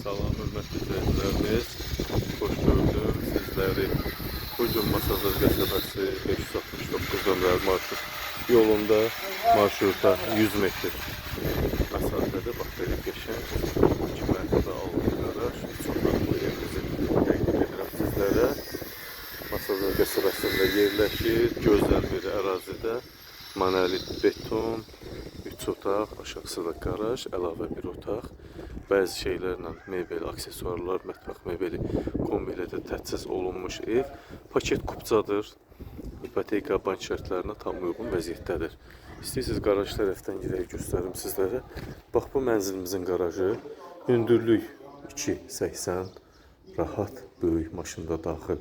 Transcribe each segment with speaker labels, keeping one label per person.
Speaker 1: Salam, hörmətli izləyicilərimiz. Xoş gördüm sizləri. Bugün Masazır qəsəbəsi 569 nömrəli marşrut yolunda marşruta 100 metr məsafədə bax belə qəşəng 2 mərtəbə altı qaraj çox adlı evimizi təqdim edirəm sizlərə. Masazır qəsəbəsində yerləşir, gözəl bir ərazidə monolit beton, 3 otaq, aşağısı da qaraj, əlavə bir otaq. Bəzi şeylərlə mebel, aksesuarlar, mətbəx mebeli kombi ilə də təchiz olunmuş ev. Paket kupçadır. İpoteka bank şərtlərinə tam uyğun vəziyyətdədir. İstəyirsiniz qaraj tərəfdən girək göstərim sizlərə. Bax bu mənzilimizin qarajı. Hündürlük 2.80. Rahat böyük maşında daxil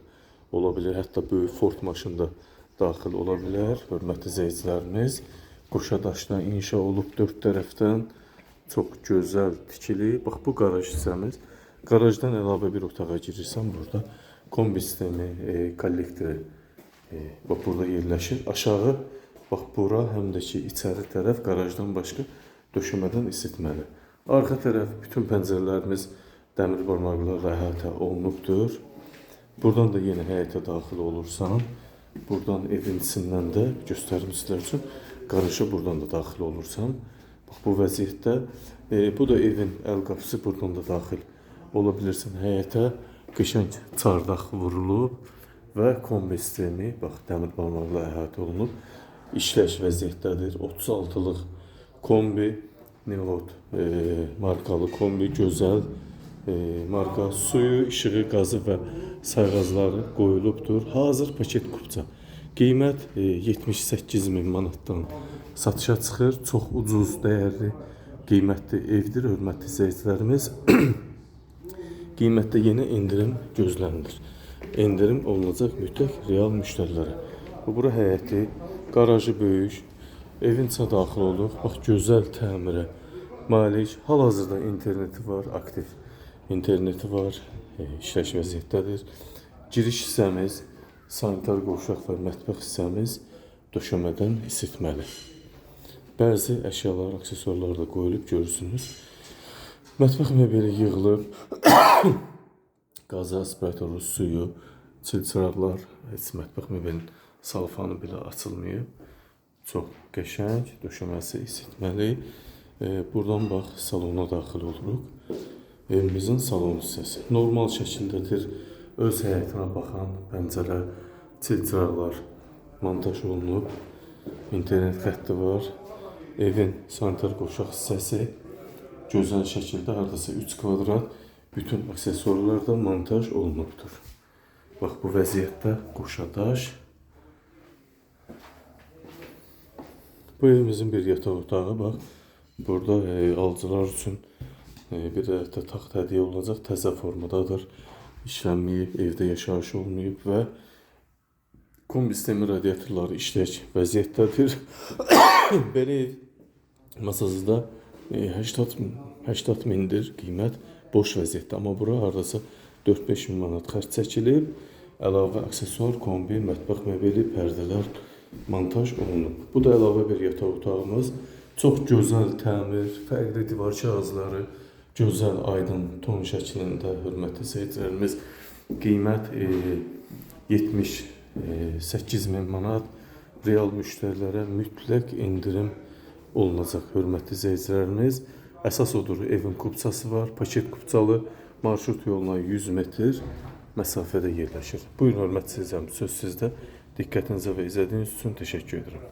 Speaker 1: ola bilər. Hətta böyük Ford maşında daxil ola bilər. Hörmətli izləyicilərimiz, qoşadaşdan inşa olub 4 tərəfdən. Çox gözəl tikili. Bax bu qaraj hissəmiz. Qarajdan əlavə bir otağa girirsən burada kombi sistemi, kollektoru bax burada yerləşir. Aşağı bax bura həm də ki içəri tərəf qarajdan başqa döşəmədən isitməli. Arxa tərəf bütün pəncərələrimiz dəmir barmaqlarla əhatə olunubdur. Buradan da yenə həyətə daxil olursan. Buradan evin içindən də göstərim sizlər üçün. Qaraja buradan da daxil olursan. Bax bu vəziyyətdə, bu da evin əl qapısı, buradan da daxil ola bilirsən həyətə. Qəşəng çardaq vurulub və kombi sistemi, bax dəmir barmaqla əhatə olunub. İşləş vəziyyətdədir. 36-lıq kombi, Nivot markalı kombi, gözəl marka. Suyu, işığı, qazı və sayğacları qoyulubdur. Hazır paket kupça. Qiymət 78.000 manatdan satışa çıxır. Çox ucuz, dəyərli, qiymətli evdir, hörmətli izləyicilərimiz. Qiymətdə yenə endirim gözlənilir. Endirim olunacaq mütləq real müştərilərə. Bura həyəti, qarajı böyük, evin içə daxil oluq. Bax gözəl təmirə malik. Hal-hazırda interneti var, aktiv interneti var, işləş vəziyyətdədir. Giriş hissəmiz, sanitar qovşaq və mətbəx hissəmiz döşəmədən isitməli. Bəzi əşyalar, aksesuarlar da qoyulub görürsünüz. Mətbəx mebeli yığılıb. Qazı, aspiratoru, suyu, çilçıraqlar, heç mətbəx mebelinin salfanı belə açılmayıb. Çox qəşəng, döşəməsi isitməli. Buradan bax salona daxil oluruq. Evimizin salon hissəsi normal şəkildədir. Öz həyətinə baxan pəncərə, çilçıraqlar montaj olunub. İnternet xətti var. Evin sanitar qovşaq hissəsi gözəl şəkildə hardasa 3 kvadrat bütün aksesuarlar da montaj olunubdur. Bax bu vəziyyətdə qoşadaş. Bu evimizin bir yataq otağı bax. Burada alıcılar üçün bir də taxt hədiyyə olunacaq. Təzə formadadır. İşlənməyib, evdə yaşayış olmayıb və kombi sistemi radiatorları işlək vəziyyətdədir. Belə ev Masazırda 80 mindir qiymət, boş vəziyyətdə. Amma bura hardasa 4-5 min manat xərc çəkilib. Əlavə aksesuar, kombi, mətbəx mebeli, pərdələr montaj olunub. Bu da əlavə bir yataq otağımız. Çox gözəl təmir, fərqli divar kağızları, gözəl aydın ton şəklində, hörmətli izləyicilərimiz. Qiymət 78.000 manat. Real müştərilərə mütləq endirim olunacaq, hörmətli izləyicilərimiz. Əsas odur, evin kupçası var, paket kupçalı, marşrut yoluna 100 metr məsafədə yerləşir. Buyurun, hörmətli izləyicilərimiz, söz sizdə. Diqqətinizə və izlədiyiniz üçün təşəkkür edirəm.